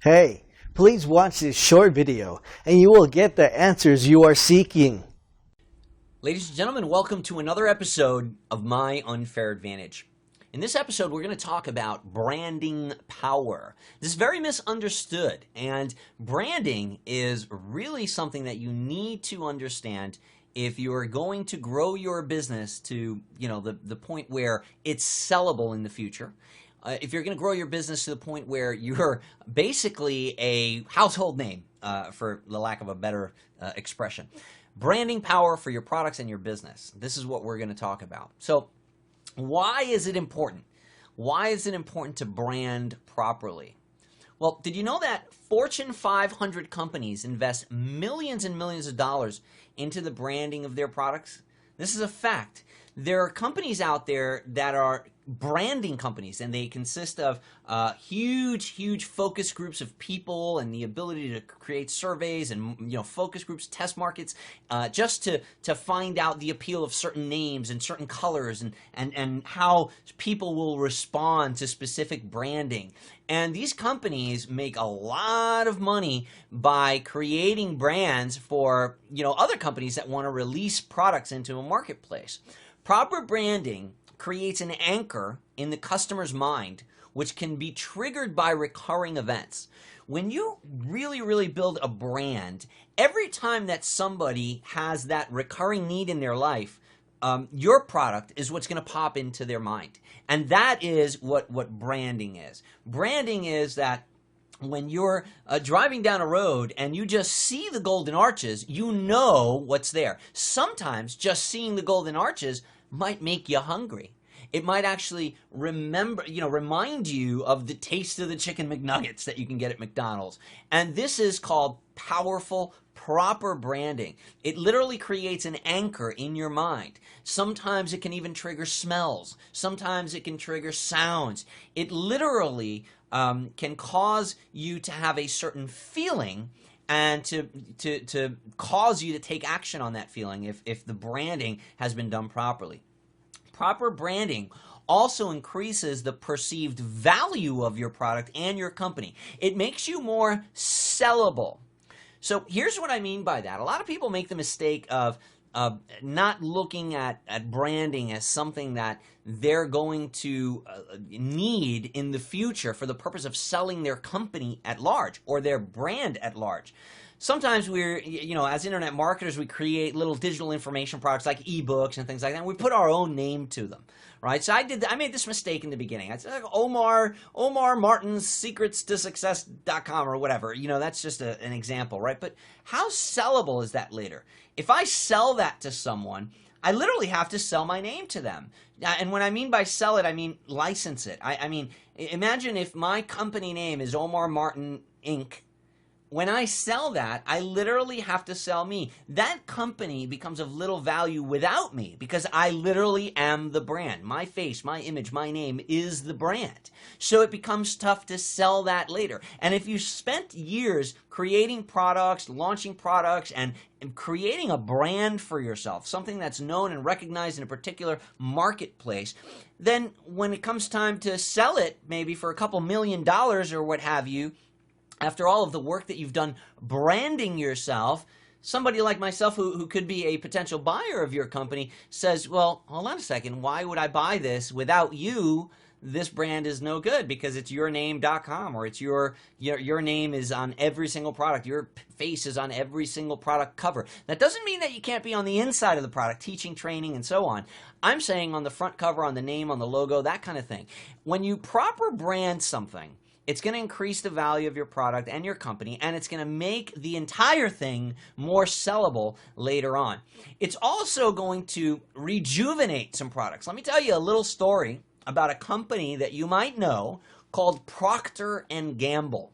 Hey, please watch this short video and you will get the answers you are seeking. Ladies and gentlemen, welcome to another episode of My Unfair Advantage. In this episode, we're going to talk about branding power. This is very misunderstood, and branding is really something that you need to understand if you're going to grow your business to, the point where it's sellable in the future. If you're going to grow your business to the point where you're basically a household name, for the lack of a better expression. Branding power for your products and your business. This is what we're going to talk about. So why is it important? Why is it important to brand properly? Well, did you know that Fortune 500 companies invest millions and millions of dollars into the branding of their products? This is a fact. There are companies out there that are branding companies, and they consist of huge focus groups of people and the ability to create surveys and focus groups, test markets, just to find out the appeal of certain names and certain colors and how people will respond to specific branding. And these companies make a lot of money by creating brands for other companies that want to release products into a marketplace. Proper branding creates an anchor in the customer's mind, which can be triggered by recurring events. When you really build a brand, every time that somebody has that recurring need in their life, your product is what's going to pop into their mind. And that is what branding is. Branding is that when you're driving down a road and you just see the golden arches, you know what's there. Sometimes just seeing the golden arches might make you hungry. It might actually remind you of the taste of the chicken McNuggets that you can get at McDonald's. And this is called powerful, proper branding. It literally creates an anchor in your mind. Sometimes it can even trigger smells. Sometimes it can trigger sounds. It literally can cause you to have a certain feeling and to cause you to take action on that feeling if the branding has been done properly. Proper branding also increases the perceived value of your product and your company. It makes you more sellable. So here's what I mean by that. A lot of people make the mistake of not looking at branding as something that they're going to need in the future for the purpose of selling their company at large or their brand at large. Sometimes we're, as internet marketers, we create little digital information products like ebooks and things like that, and we put our own name to them, right? So I made this mistake in the beginning. I said, like, Omar Martin's Secrets to Success.com or whatever. That's just an example, right? But how sellable is that later? If I sell that to someone, I literally have to sell my name to them. And when I mean by sell it, I mean license it. I mean, imagine if my company name is Omar Martin Inc., when I sell that, I literally have to sell me. That company becomes of little value without me because I literally am the brand. My face, my image, my name is the brand. So it becomes tough to sell that later. And if you spent years creating products, launching products, and creating a brand for yourself, something that's known and recognized in a particular marketplace, then when it comes time to sell it, maybe for a couple $1 million or what have you, after all of the work that you've done branding yourself, somebody like myself who could be a potential buyer of your company says, well, hold on a second, why would I buy this without you? This brand is no good because it's yourname.com or it's your name is on every single product. Your face is on every single product cover. That doesn't mean that you can't be on the inside of the product, teaching, training, and so on. I'm saying on the front cover, on the name, on the logo, that kind of thing. When you proper brand something, it's going to increase the value of your product and your company, and it's going to make the entire thing more sellable later on. It's also going to rejuvenate some products. Let me tell you a little story about a company that you might know called Procter & Gamble.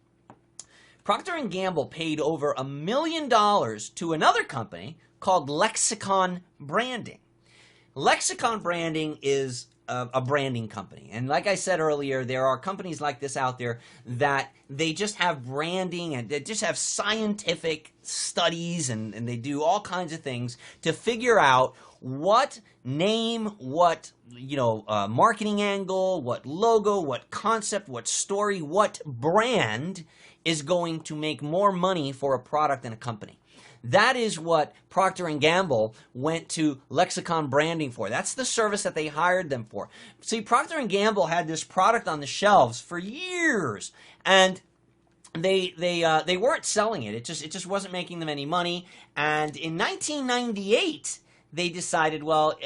Procter & Gamble paid over $1 million to another company called Lexicon Branding. Lexicon Branding is a branding company. And like I said earlier, there are companies like this out there that they just have branding and they just have scientific studies and they do all kinds of things to figure out what name, what marketing angle, what logo, what concept, what story, what brand is going to make more money for a product and a company. That is what Procter & Gamble went to Lexicon Branding for. That's the service that they hired them for. See, Procter & Gamble had this product on the shelves for years, and they weren't selling it. It just wasn't making them any money. And in 1998, they decided, well,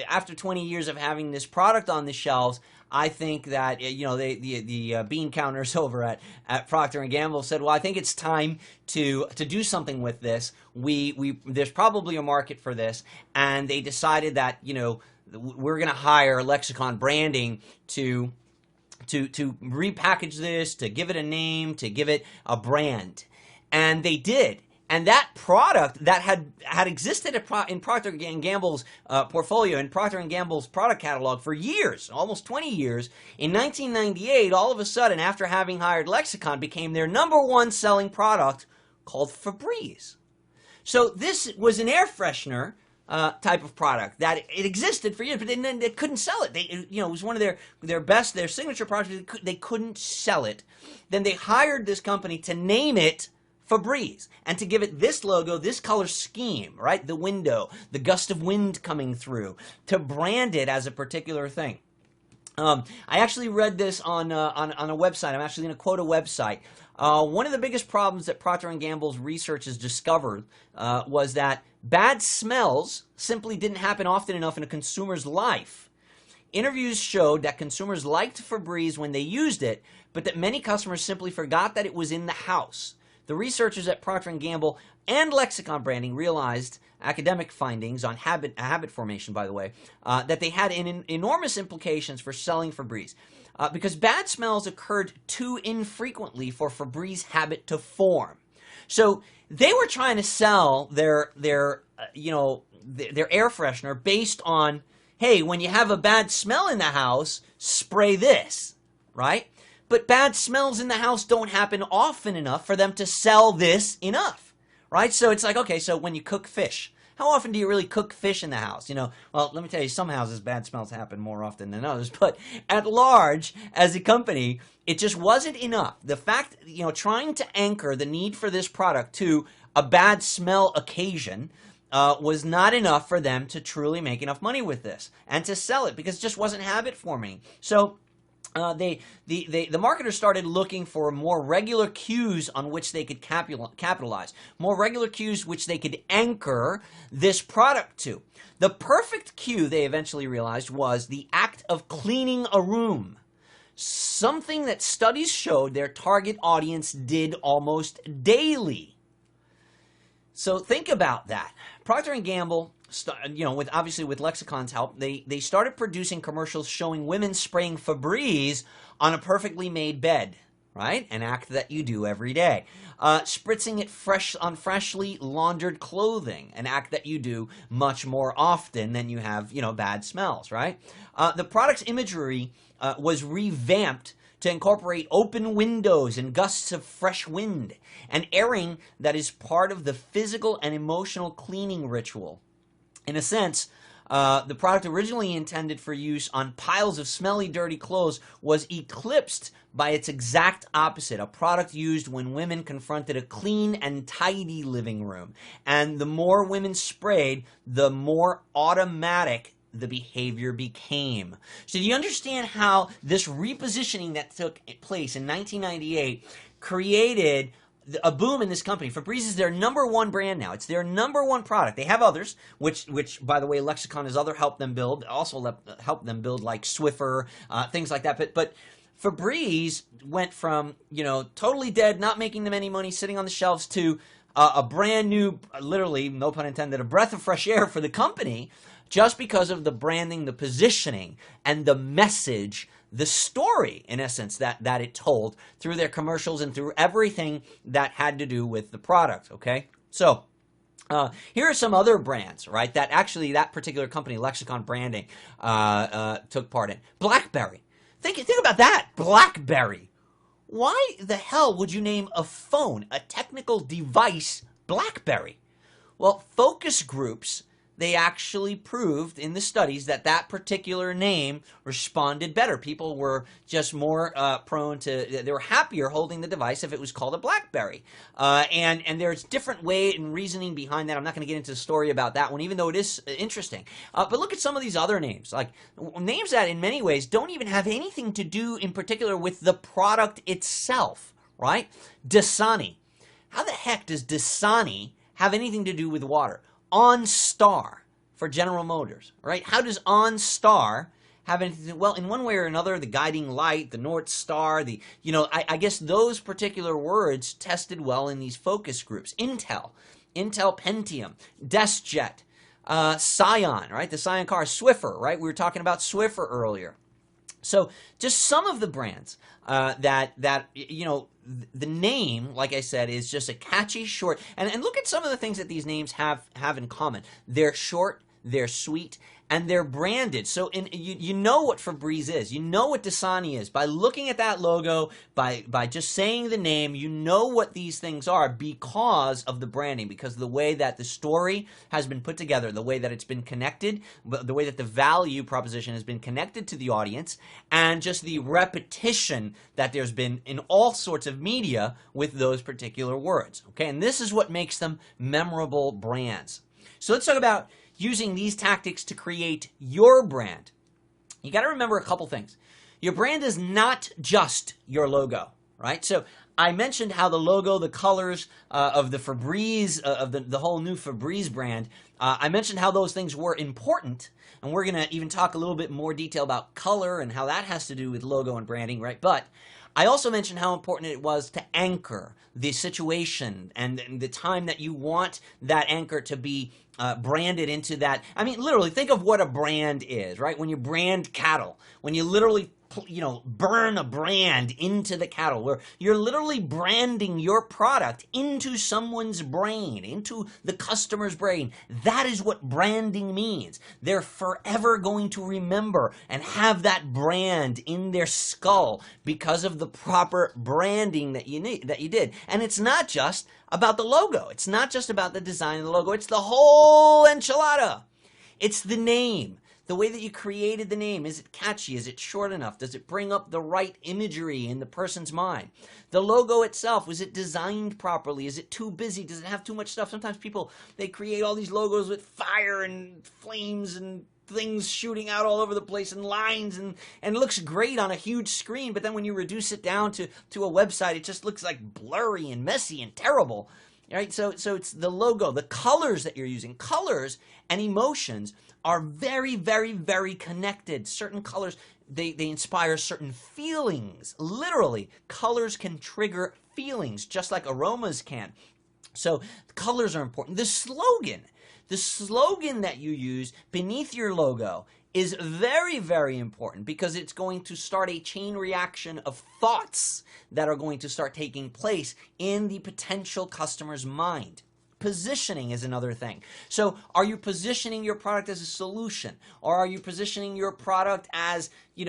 after 20 years of having this product on the shelves, I think that the bean counters over at Procter & Gamble said, well, I think it's time to do something with this. There's probably a market for this, and they decided that we're going to hire Lexicon Branding to repackage this, to give it a name, to give it a brand, and they did. And that product that had existed in Procter & Gamble's portfolio, in Procter & Gamble's product catalog for years, almost 20 years, in 1998, all of a sudden, after having hired Lexicon, became their #1 selling product called Febreze. So this was an air freshener type of product that it existed for years, but then they couldn't sell it. It was one of their signature products. They couldn't sell it. Then they hired this company to name it Febreze, and to give it this logo, this color scheme, right? The window, the gust of wind coming through, to brand it as a particular thing. I actually read this on a website. I'm actually going to quote a website. One of the biggest problems that Procter & Gamble's research has discovered was that bad smells simply didn't happen often enough in a consumer's life. Interviews showed that consumers liked Febreze when they used it, but that many customers simply forgot that it was in the house. The researchers at Procter & Gamble and Lexicon Branding realized, academic findings on habit formation, by the way, that they had enormous implications for selling Febreze. Because bad smells occurred too infrequently for Febreze habit to form. So they were trying to sell their air freshener based on, hey, when you have a bad smell in the house, spray this, right? But bad smells in the house don't happen often enough for them to sell this enough, right? So it's like, okay, so when you cook fish, how often do you really cook fish in the house? Well, let me tell you, some houses bad smells happen more often than others, but at large, as a company, it just wasn't enough. The fact, trying to anchor the need for this product to a bad smell occasion was not enough for them to truly make enough money with this and to sell it, because it just wasn't habit forming. So the marketers started looking for more regular cues on which they could capitalize, more regular cues which they could anchor this product to. The perfect cue, they eventually realized, was the act of cleaning a room, something that studies showed their target audience did almost daily. So think about that. Procter & Gamble, with Lexicon's help, they started producing commercials showing women spraying Febreze on a perfectly made bed, right? An act that you do every day. Spritzing it on freshly laundered clothing, an act that you do much more often than you have, bad smells, right? The product's imagery was revamped to incorporate open windows and gusts of fresh wind, an airing that is part of the physical and emotional cleaning ritual. In a sense, the product originally intended for use on piles of smelly, dirty clothes was eclipsed by its exact opposite, a product used when women confronted a clean and tidy living room. And the more women sprayed, the more automatic the behavior became. So do you understand how this repositioning that took place in 1998 created a boom in this company? Febreze is their #1 brand now. It's their #1 product. They have others, which by the way, Lexicon has helped them build like Swiffer, things like that. But Febreze went from, totally dead, not making them any money, sitting on the shelves, to a brand new, literally, no pun intended, a breath of fresh air for the company, just because of the branding, the positioning, and the message, the story, in essence, that it told through their commercials and through everything that had to do with the product, okay? So, Here are some other brands, right, that actually that particular company, Lexicon Branding, took part in. BlackBerry. Think about that. BlackBerry. Why the hell would you name a phone, a technical device, BlackBerry? Well, focus groups, they actually proved in the studies that that particular name responded better. People were just more prone to, they were happier holding the device if it was called a BlackBerry. And there's different way and reasoning behind that. I'm not going to get into the story about that one, even though it is interesting. But look at some of these other names, like names that in many ways don't even have anything to do in particular with the product itself, right? Dasani. How the heck does Dasani have anything to do with water? OnStar for General Motors, right? How does OnStar have anything? Well, in one way or another, the guiding light, the North Star, I guess those particular words tested well in these focus groups. Intel Pentium, DeskJet, Scion, right? The Scion car, Swiffer, right? We were talking about Swiffer earlier. So just some of the brands the name, like I said, is just a catchy short. And look at some of the things that these names have in common. They're short, they're sweet, and they're branded. So you know what Febreze is. You know what Dasani is. By looking at that logo, by just saying the name, you know what these things are because of the branding, because of the way that the story has been put together, the way that it's been connected, the way that the value proposition has been connected to the audience, and just the repetition that there's been in all sorts of media with those particular words. Okay, and this is what makes them memorable brands. So let's talk about using these tactics to create your brand. You got to remember a couple things. Your brand is not just your logo, right? So I mentioned how the logo, the colors of the Febreze, of the whole new Febreze brand, I mentioned how those things were important, and we're going to even talk a little bit more detail about color and how that has to do with logo and branding, right? But I also mentioned how important it was to anchor the situation and the time that you want that anchor to be branded into that. I mean, literally, think of what a brand is, right? When you brand cattle, when you literally burn a brand into the cattle, where you're literally branding your product into someone's brain, into the customer's brain. That is what branding means. They're forever going to remember and have that brand in their skull because of the proper branding that you did. And it's not just about the logo. It's not just about the design of the logo. It's the whole enchilada. It's the name. The way that you created the name, is it catchy? Is it short enough? Does it bring up the right imagery in the person's mind? The logo itself, was it designed properly? Is it too busy? Does it have too much stuff? Sometimes people, they create all these logos with fire and flames and things shooting out all over the place and lines, and it looks great on a huge screen, but then when you reduce it down to a website, it just looks like blurry and messy and terrible. Right? So it's the logo, the colors that you're using. Colors and emotions are very, very, very connected. Certain colors, they inspire certain feelings. Literally, colors can trigger feelings just like aromas can. So colors are important. The slogan that you use beneath your logo is very, very important because it's going to start a chain reaction of thoughts that are going to start taking place in the potential customer's mind. Positioning is another thing. So are you positioning your product as a solution, or are you positioning your product as, when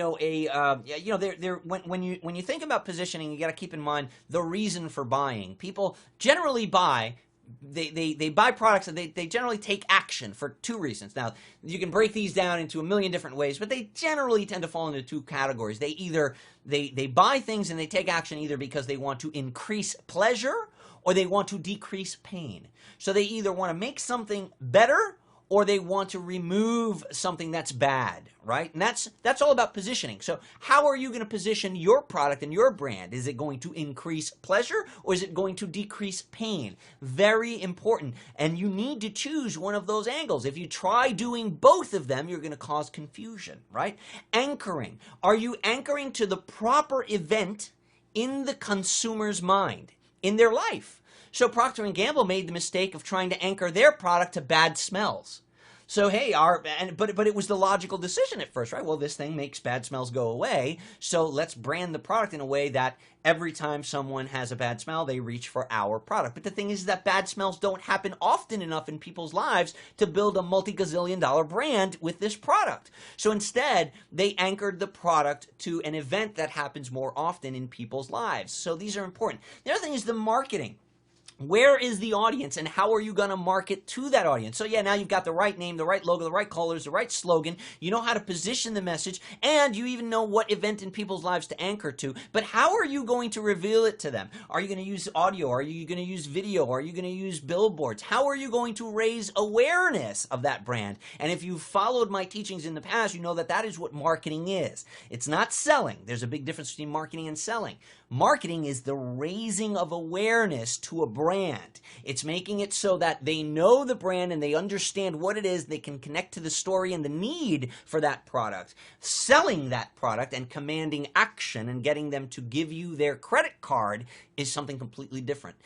you think about positioning, you got to keep in mind the reason for buying. People generally buy they buy products and they generally take action for two reasons. Now, you can break these down into a million different ways, but they generally tend to fall into two categories. They either they buy things and they take action either because they want to increase pleasure or they want to decrease pain. So they either want to make something better or they want to remove something that's bad, right? And that's all about positioning. So how are you going to position your product and your brand? Is it going to increase pleasure or is it going to decrease pain? Very important. And you need to choose one of those angles. If you try doing both of them, you're going to cause confusion, right? Anchoring. Are you anchoring to the proper event in the consumer's mind, in their life? So Procter & Gamble made the mistake of trying to anchor their product to bad smells. So hey, but it was the logical decision at first, right? Well, this thing makes bad smells go away, so let's brand the product in a way that every time someone has a bad smell, they reach for our product. But the thing is that bad smells don't happen often enough in people's lives to build a multi-gazillion-dollar brand with this product. So instead, they anchored the product to an event that happens more often in people's lives. So these are important. The other thing is the marketing. Where is the audience and how are you going to market to that audience? So yeah, now you've got the right name, the right logo, the right colors, the right slogan. You know how to position the message, and you even know what event in people's lives to anchor to. But how are you going to reveal it to them? Are you going to use audio? Are you going to use video? Are you going to use billboards? How are you going to raise awareness of that brand? And if you've followed my teachings in the past, you know that that is what marketing is. It's not selling. There's a big difference between marketing and selling. Marketing is the raising of awareness to a brand. It's making it so that they know the brand and they understand what it is. They can connect to the story and the need for that product. Selling that product and commanding action and getting them to give you their credit card is something completely different.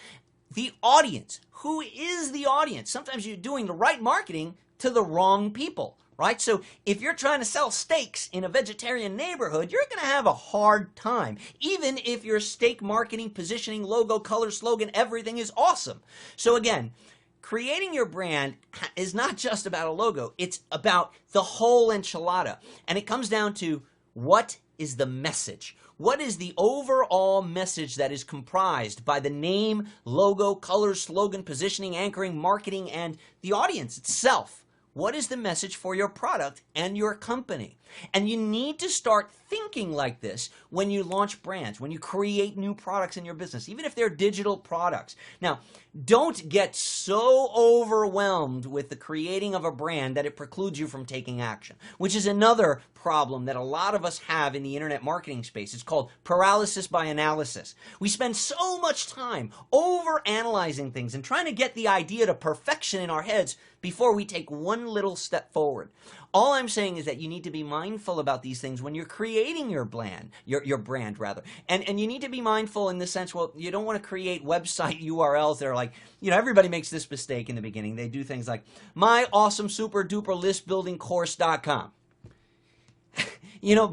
The audience. Who is the audience? Sometimes you're doing the right marketing to the wrong people. Right? So if you're trying to sell steaks in a vegetarian neighborhood, you're going to have a hard time, even if your steak marketing, positioning, logo, color, slogan, everything is awesome. So again, creating your brand is not just about a logo. It's about the whole enchilada. And it comes down to what is the message? What is the overall message that is comprised by the name, logo, color, slogan, positioning, anchoring, marketing, and the audience itself? What is the message for your product and your company? And you need to start thinking like this when you launch brands, when you create new products in your business, even if they're digital products. Now, don't get so overwhelmed with the creating of a brand that it precludes you from taking action, which is another problem that a lot of us have in the internet marketing space. It's called paralysis by analysis. We spend so much time over analyzing things and trying to get the idea to perfection in our heads before we take one little step forward. All I'm saying is that you need to be mindful about these things when you're creating your brand, your brand rather. And you need to be mindful in the sense, well, you don't want to create website URLs that are like, everybody makes this mistake in the beginning. They do things like myawesomesuperduperlistbuildingcourse.com.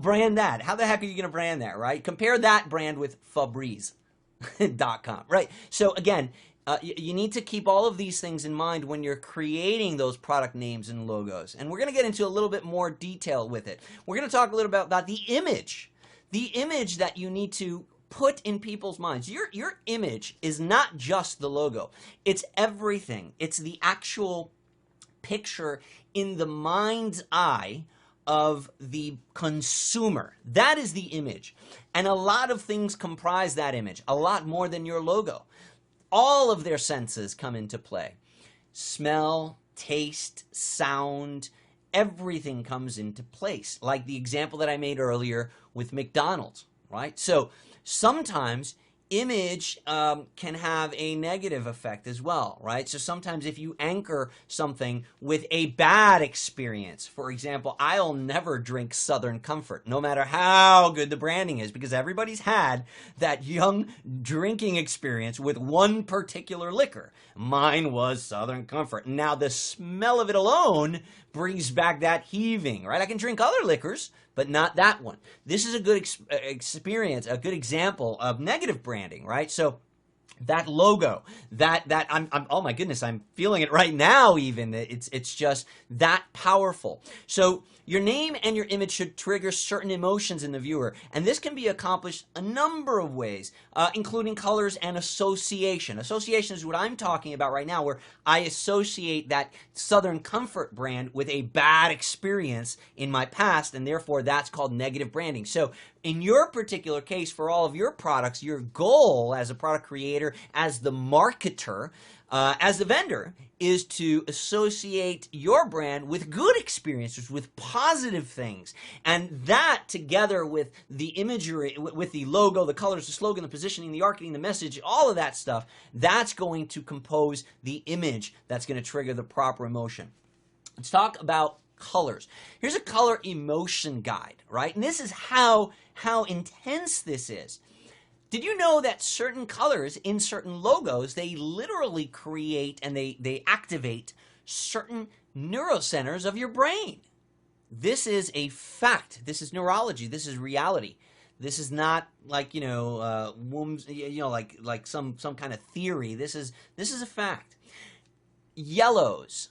Brand that. How the heck are you going to brand that, right? Compare that brand with Febreze.com, right? So again, you need to keep all of these things in mind when you're creating those product names and logos. And we're going to get into a little bit more detail with it. We're going to talk a little bit about the image that you need to put in people's minds. Your image is not just the logo. It's everything. It's the actual picture in the mind's eye of the consumer. That is the image. And a lot of things comprise that image, a lot more than your logo. All of their senses come into play. Smell, taste, sound, everything comes into place. Like the example that I made earlier with McDonald's, right? So sometimes image can have a negative effect as well, right? So sometimes if you anchor something with a bad experience, for example, I'll never drink Southern Comfort, no matter how good the branding is, because everybody's had that young drinking experience with one particular liquor. Mine was Southern Comfort. Now the smell of it alone brings back that heaving, right? I can drink other liquors, but not that one. This is a good experience, a good example of negative branding, right? So that logo, I'm oh my goodness, I'm feeling it right now even. It's just that powerful. So your name and your image should trigger certain emotions in the viewer, and this can be accomplished a number of ways, including colors and association. Association is what I'm talking about right now, where I associate that Southern Comfort brand with a bad experience in my past, and therefore that's called negative branding. So in your particular case, for all of your products, your goal as a product creator, as the marketer, as the vendor, is to associate your brand with good experiences, with positive things. And that, together with the imagery, with the logo, the colors, the slogan, the positioning, the marketing, the message, all of that stuff, that's going to compose the image that's going to trigger the proper emotion. Let's talk about colors. Here's a color emotion guide, right? And this is how intense this is. Did you know that certain colors in certain logos, they literally create and they activate certain neurocenters of your brain. This is a fact. This is neurology. This is reality. This is not like, like some kind of theory. This is a fact. Yellows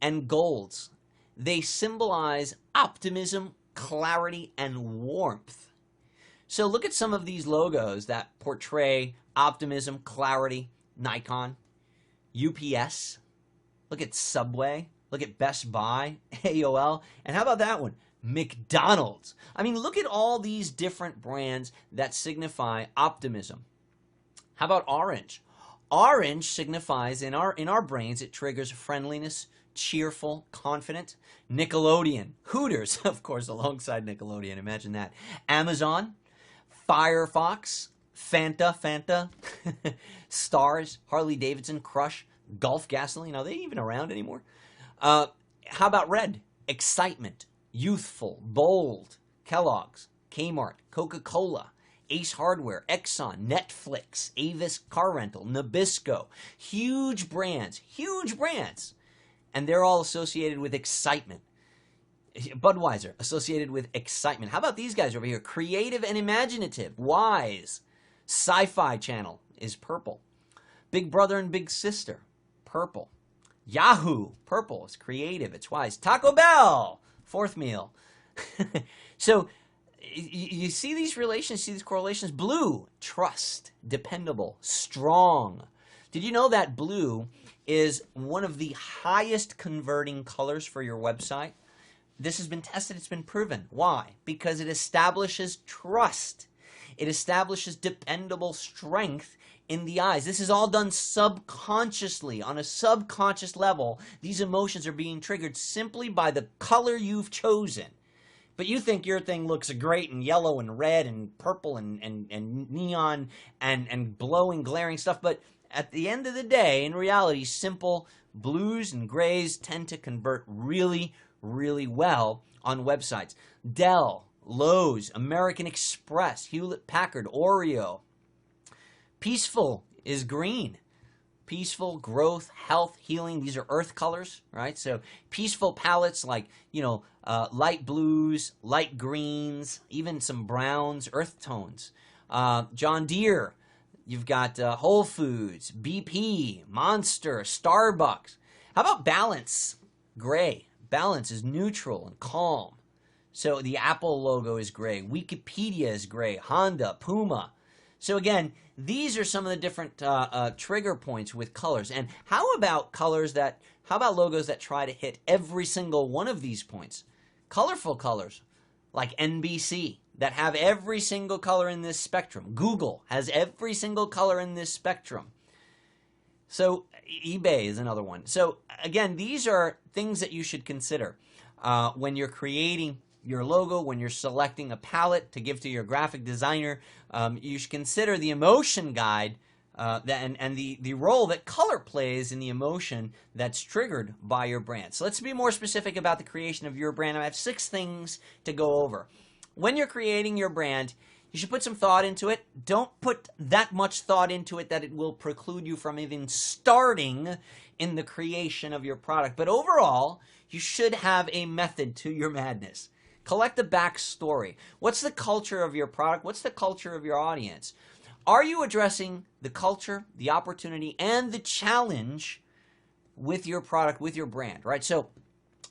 and golds, they symbolize optimism, clarity, and warmth. So look at some of these logos that portray optimism, clarity. Nikon, UPS. Look at Subway. Look at Best Buy, AOL. And how about that one? McDonald's. I mean, look at all these different brands that signify optimism. How about orange? Orange signifies in our brains, it triggers friendliness, cheerful, confident. Nickelodeon, Hooters, of course, alongside Nickelodeon. Imagine that. Amazon, Firefox, Fanta, Stars, Harley Davidson, Crush, Gulf Gasoline. Are they even around anymore? How about red? Excitement, youthful, bold. Kellogg's, Kmart, Coca-Cola, Ace Hardware, Exxon, Netflix, Avis Car Rental, Nabisco. Huge brands. And they're all associated with excitement. Budweiser, associated with excitement. How about these guys over here? Creative and imaginative. Wise. Sci-Fi Channel is purple. Big Brother and Big Sister, purple. Yahoo, purple. It's creative. It's wise. Taco Bell, fourth meal. So you see these relations, see these correlations. Blue, trust, dependable, strong. Did you know that blue is one of the highest converting colors for your website? This has been tested. It's been proven. Why? Because it establishes trust. It establishes dependable strength in the eyes. This is all done subconsciously. On a subconscious level, these emotions are being triggered simply by the color you've chosen. But you think your thing looks great and yellow and red and purple and neon and glowing, glaring stuff. But at the end of the day, in reality, simple blues and grays tend to convert really, really well on websites. Dell, Lowe's, American Express, Hewlett-Packard, Oreo. Peaceful is green. Peaceful, growth, health, healing. These are earth colors, right? So peaceful palettes like, light blues, light greens, even some browns, earth tones. John Deere. You've got Whole Foods, BP, Monster, Starbucks. How about balance? Gray. Balance is neutral and calm. So the Apple logo is gray. Wikipedia is gray. Honda, Puma. So again, these are some of the different trigger points with colors. And how about logos that try to hit every single one of these points? Colorful colors like NBC that have every single color in this spectrum. Google has every single color in this spectrum. So eBay is another one. So again, these are things that you should consider when you're creating your logo, when you're selecting a palette to give to your graphic designer. You should consider the emotion guide and the role that color plays in the emotion that's triggered by your brand. So let's be more specific about the creation of your brand. I have 6 things to go over. When you're creating your brand, you should put some thought into it. Don't put that much thought into it that it will preclude you from even starting in the creation of your product. But overall, you should have a method to your madness. Collect the backstory. What's the culture of your product? What's the culture of your audience? Are you addressing the culture, the opportunity, and the challenge with your product, with your brand, right? So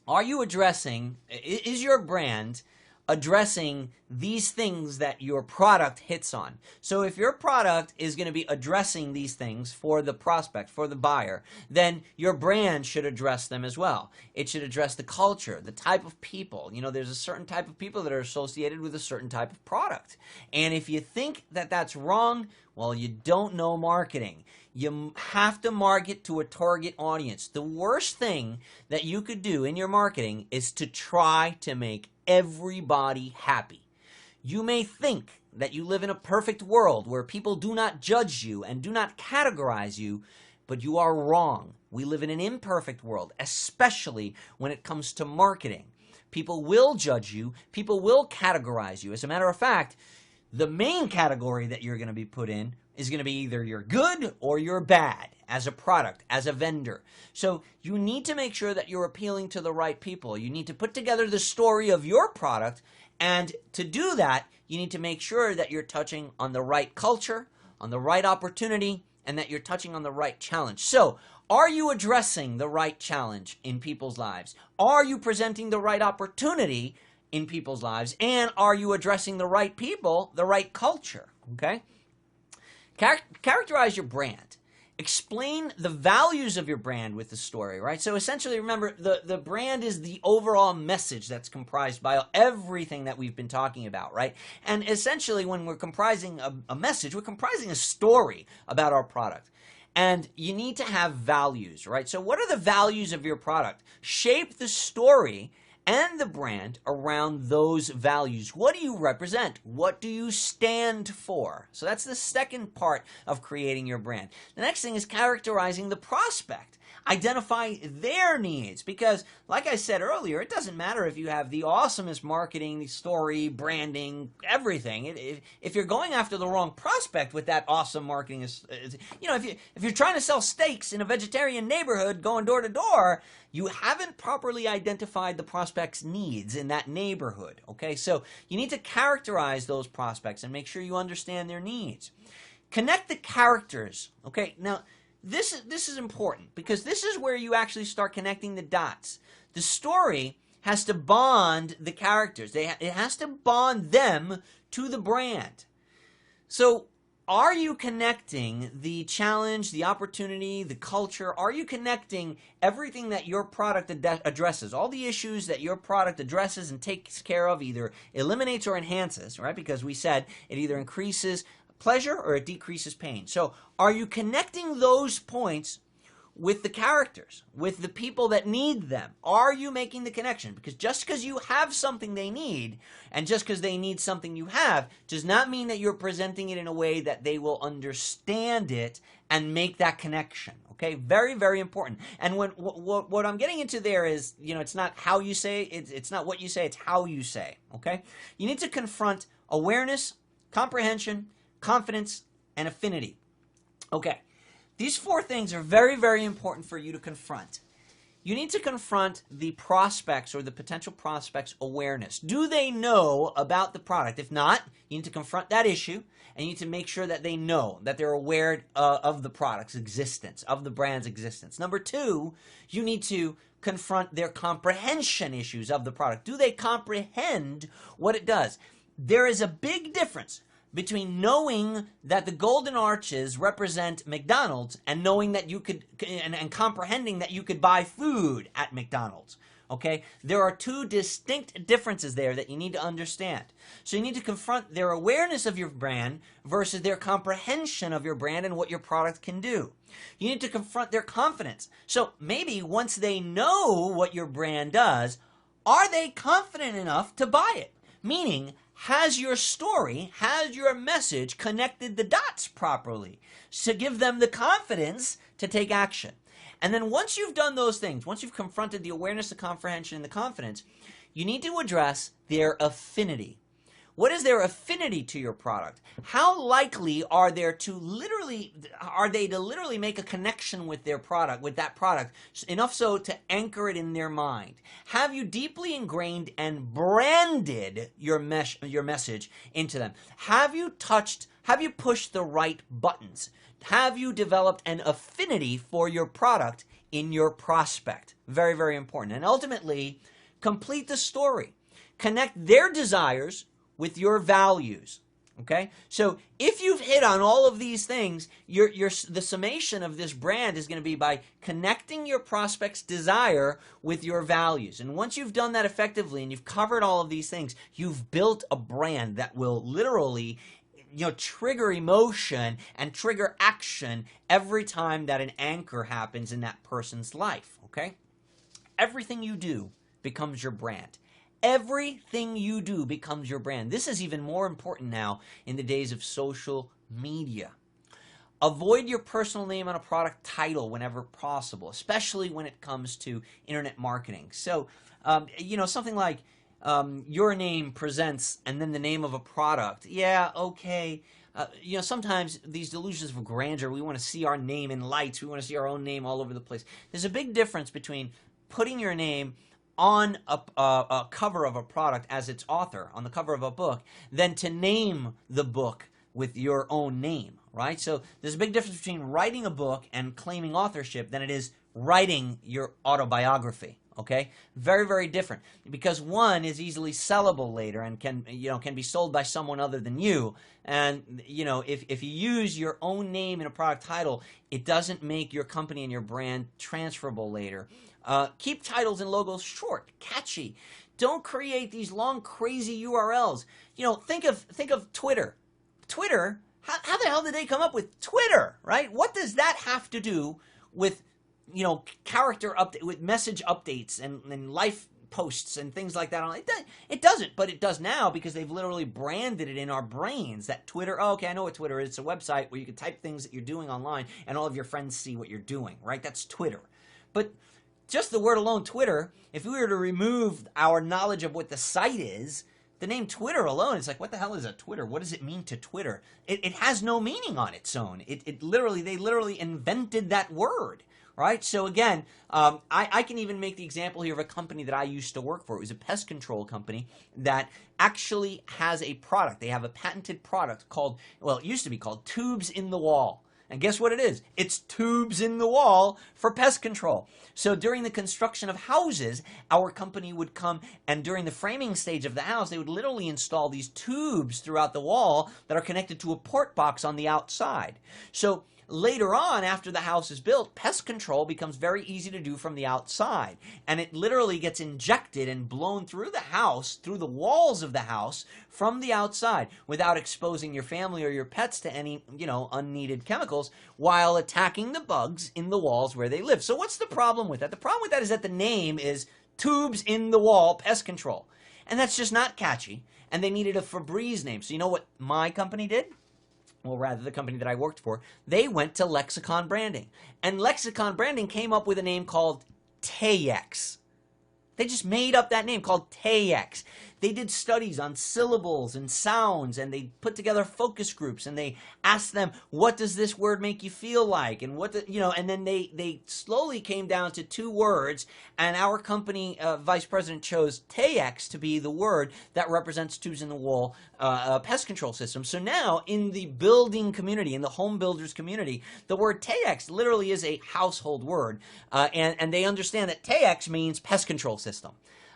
are you addressing, is your brand addressing these things that your product hits on? So if your product is going to be addressing these things for the prospect, for the buyer, then your brand should address them as well. It should address the culture, the type of people. There's a certain type of people that are associated with a certain type of product. And if you think that that's wrong, well, you don't know marketing. You have to market to a target audience. The worst thing that you could do in your marketing is to try to make everybody happy. You may think that you live in a perfect world where people do not judge you and do not categorize you, but you are wrong. We live in an imperfect world, especially when it comes to marketing. People will judge you. People will categorize you. As a matter of fact, the main category that you're going to be put in is going to be either you're good or you're bad. as a product, as a vendor. So you need to make sure that you're appealing to the right people. You need to put together the story of your product, and to do that, you need to make sure that you're touching on the right culture, on the right opportunity, and that you're touching on the right challenge. So, are you addressing the right challenge in people's lives? Are you presenting the right opportunity in people's lives? And are you addressing the right people, the right culture? Okay? Characterize your brand. Explain the values of your brand with the story, right? So essentially, remember, the brand is the overall message that's comprised by everything that we've been talking about, right? And essentially, when we're comprising a message, we're comprising a story about our product. And you need to have values, right? So what are the values of your product? Shape the story and the brand around those values. What do you represent? What do you stand for? So that's the second part of creating your brand. The next thing is characterizing the prospect. Identify their needs, because like I said earlier, it doesn't matter if you have the awesomest marketing, story, branding, everything. If you're going after the wrong prospect with that awesome marketing, if you're trying to sell steaks in a vegetarian neighborhood going door to door, you haven't properly identified the prospect's needs in that neighborhood. Okay, so you need to characterize those prospects and make sure you understand their needs. Connect the characters. Okay, now this is important, because this is where you actually start connecting the dots. The story has to bond the characters. It has to bond them to the brand. So are you connecting the challenge, the opportunity, the culture? Are you connecting everything that your product addresses, all the issues that your product addresses and takes care of, either eliminates or enhances, right? Because we said it either increases pleasure or it decreases pain. So are you connecting those points with the characters, with the people that need them? Are you making the connection? Because just because you have something they need, and just because they need something you have, does not mean that you're presenting it in a way that they will understand it and make that connection. Okay, very, very important. And what I'm getting into there is, it's not how you say, it's not what you say, it's how you say. Okay, you need to confront awareness, comprehension, confidence, and affinity. Okay, these four things are very, very important for you to confront. You need to confront the prospects or the potential prospects' awareness. Do they know about the product? If not, you need to confront that issue, and you need to make sure that they know, that they're aware of the product's existence, of the brand's existence. Number two, you need to confront their comprehension issues of the product. Do they comprehend what it does? There is a big difference between knowing that the golden arches represent McDonald's and knowing that you could, and comprehending that you could buy food at McDonald's. Okay? There are two distinct differences there that you need to understand. So you need to confront their awareness of your brand versus their comprehension of your brand and what your product can do. You need to confront their confidence. So maybe once they know what your brand does, are they confident enough to buy it? Meaning, has your story, has your message connected the dots properly to give them the confidence to take action? And then once you've done those things, once you've confronted the awareness, the comprehension, and the confidence, you need to address their affinity. What is their affinity to your product? How likely are they to literally make a connection with their product, with that product, enough so to anchor it in their mind? Have you deeply ingrained and branded your message into them? Have you pushed the right buttons? Have you developed an affinity for your product in your prospect? Very, very important. And ultimately, complete the story. Connect their desires with your values. Okay? So if you've hit on all of these things, the summation of this brand is going to be by connecting your prospect's desire with your values. And once you've done that effectively and you've covered all of these things, you've built a brand that will literally trigger emotion and trigger action every time that an anchor happens in that person's life. Okay? Everything you do becomes your brand. Everything you do becomes your brand. This is even more important now in the days of social media. Avoid your personal name on a product title whenever possible, especially when it comes to internet marketing. So, something like your name presents and then the name of a product. Yeah, okay. sometimes these delusions of grandeur, we want to see our name in lights. We want to see our own name all over the place. There's a big difference between putting your name on a cover of a product as its author, on the cover of a book, than to name the book with your own name, right? So there's a big difference between writing a book and claiming authorship than it is writing your autobiography. Okay, very, very different, because one is easily sellable later and can be sold by someone other than you. And if you use your own name in a product title, it doesn't make your company and your brand transferable later. Keep titles and logos short, catchy. Don't create these long, crazy URLs. Think of Twitter. Twitter. How the hell did they come up with Twitter? Right? What does that have to do with character update, with message updates and life posts and things like that? It doesn't, but it does now, because they've literally branded it in our brains that Twitter, oh, okay, I know what Twitter is. It's a website where you can type things that you're doing online and all of your friends see what you're doing, right? That's Twitter. But just the word alone, Twitter, if we were to remove our knowledge of what the site is, the name Twitter alone, it's like, what the hell is a Twitter? What does it mean to Twitter? It has no meaning on its own. They literally invented that word. Right? So again, I can even make the example here of a company that I used to work for. It was a pest control company that actually has a product. They have a patented product called, well, it used to be called Tubes in the Wall. And guess what it is? It's tubes in the wall for pest control. So during the construction of houses, our company would come, and during the framing stage of the house, they would literally install these tubes throughout the wall that are connected to a port box on the outside. So later on, after the house is built, pest control becomes very easy to do from the outside. And it literally gets injected and blown through the house, through the walls of the house, from the outside, without exposing your family or your pets to any, unneeded chemicals, while attacking the bugs in the walls where they live. So what's the problem with that? The problem with that is that the name is Tubes in the Wall Pest Control. And that's just not catchy. And they needed a Febreze name. So you know what my company did? Well, rather, the company that I worked for, they went to Lexicon Branding. And Lexicon Branding came up with a name called Tayex. They just made up that name called Tayex. They did studies on syllables and sounds, and they put together focus groups, and they asked them, what does this word make you feel like? And and then they slowly came down to two words, and our company vice president chose Tayex to be the word that represents Tubes in the Wall pest control system. So now in the building community, in the home builders community, the word Tayex literally is a household word, and they understand that Tayex means pest control system.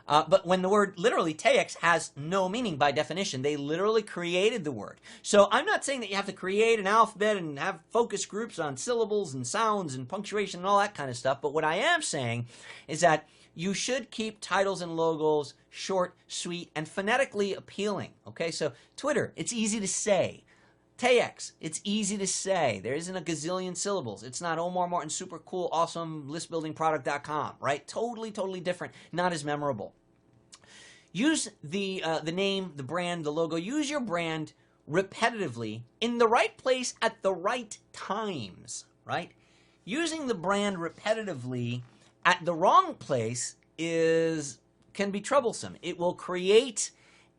But when the word literally Tayex has no meaning by definition, they literally created the word. So I'm not saying that you have to create an alphabet and have focus groups on syllables and sounds and punctuation and all that kind of stuff. But what I am saying is that you should keep titles and logos short, sweet, and phonetically appealing. Okay, so Twitter, it's easy to say. Tayex, it's easy to say. There isn't a gazillion syllables. It's not Omar Martin, super cool, awesome, listbuildingproduct.com, right? Totally different, not as memorable. Use the name, the brand, the logo. Use your brand repetitively in the right place at the right times, right? Using the brand repetitively at the wrong place can be troublesome. It will create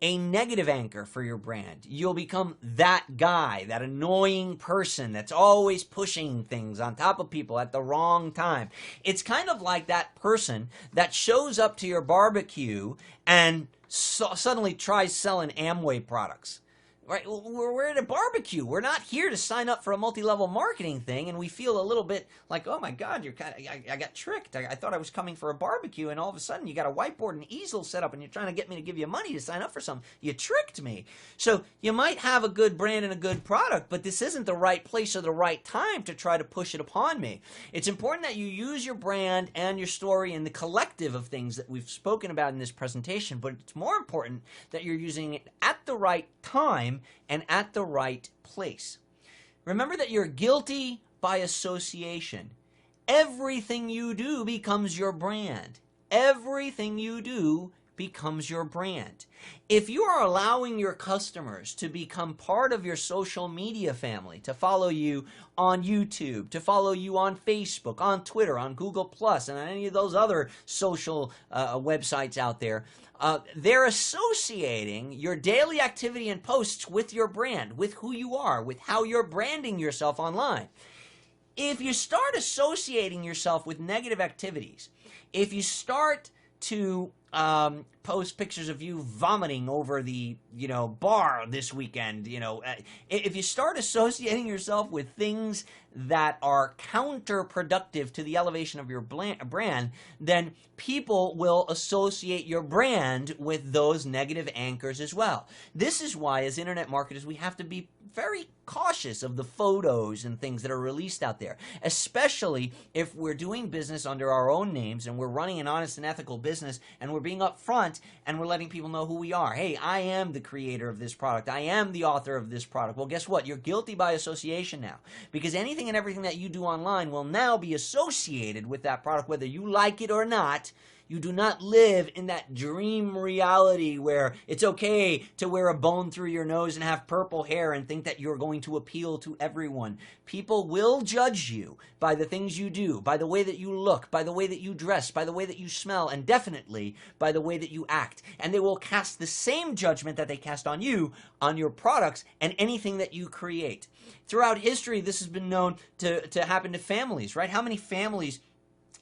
a negative anchor for your brand. You'll become that guy, that annoying person that's always pushing things on top of people at the wrong time. It's kind of like that person that shows up to your barbecue and suddenly tries selling Amway products. Right? We're at a barbecue. We're not here to sign up for a multi-level marketing thing, and we feel a little bit like, oh my God, I got tricked. I thought I was coming for a barbecue, and all of a sudden you got a whiteboard and easel set up, and you're trying to get me to give you money to sign up for something. You tricked me. So you might have a good brand and a good product, but this isn't the right place or the right time to try to push it upon me. It's important that you use your brand and your story and the collective of things that we've spoken about in this presentation, but it's more important that you're using it at the right time and at the right place. Remember that you're guilty by association. Everything you do becomes your brand. Everything you do becomes your brand. If you are allowing your customers to become part of your social media family, to follow you on YouTube, to follow you on Facebook, on Twitter, on Google Plus, and on any of those other social websites out there, they're associating your daily activity and posts with your brand, with who you are, with how you're branding yourself online. If you start associating yourself with negative activities, if you start to post pictures of you vomiting over the, bar this weekend, if you start associating yourself with things that are counterproductive to the elevation of your brand, then people will associate your brand with those negative anchors as well. This is why, as internet marketers, we have to be very cautious of the photos and things that are released out there, especially if we're doing business under our own names and we're running an honest and ethical business and we're being upfront and we're letting people know who we are. Hey, I am the creator of this product. I am the author of this product. Well, guess what? You're guilty by association now, because anything and everything that you do online will now be associated with that product, whether you like it or not. You do not live in that dream reality where it's okay to wear a bone through your nose and have purple hair and think that you're going to appeal to everyone. People will judge you by the things you do, by the way that you look, by the way that you dress, by the way that you smell, and definitely by the way that you act. And they will cast the same judgment that they cast on you, on your products, and anything that you create. Throughout history, this has been known to happen to families, right? How many families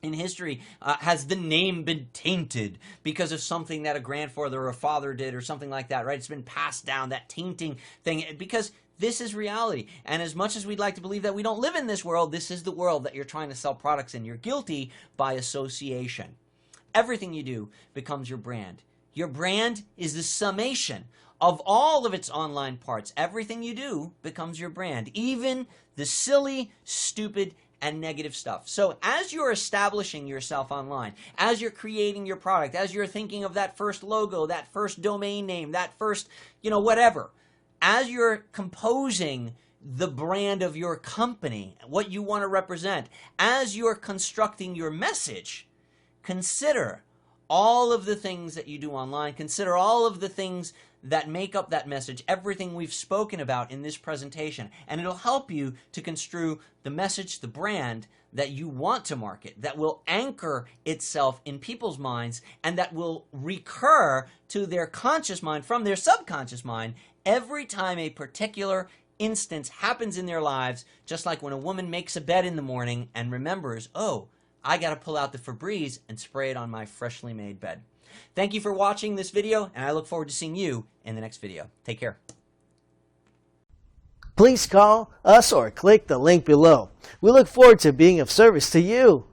in history has the name been tainted because of something that a grandfather or a father did or something like that, right? It's been passed down, that tainting thing, because this is reality. And as much as we'd like to believe that we don't live in this world, this is the world that you're trying to sell products in. You're guilty by association. Everything you do becomes your brand. Your brand is the summation of all of its online parts. Everything you do becomes your brand, even the silly, stupid, and negative stuff. So as you're establishing yourself online, as you're creating your product, as you're thinking of that first logo, that first domain name, that first, whatever, as you're composing the brand of your company, what you want to represent, as you're constructing your message, consider all of the things that you do online. Consider all of the things that make up that message, everything we've spoken about in this presentation, and it'll help you to construe the message, the brand that you want to market, that will anchor itself in people's minds and that will recur to their conscious mind from their subconscious mind every time a particular instance happens in their lives, just like when a woman makes a bed in the morning and remembers, oh, I got to pull out the Febreze and spray it on my freshly made bed. Thank you for watching this video, and I look forward to seeing you in the next video. Take care. Please call us or click the link below. We look forward to being of service to you.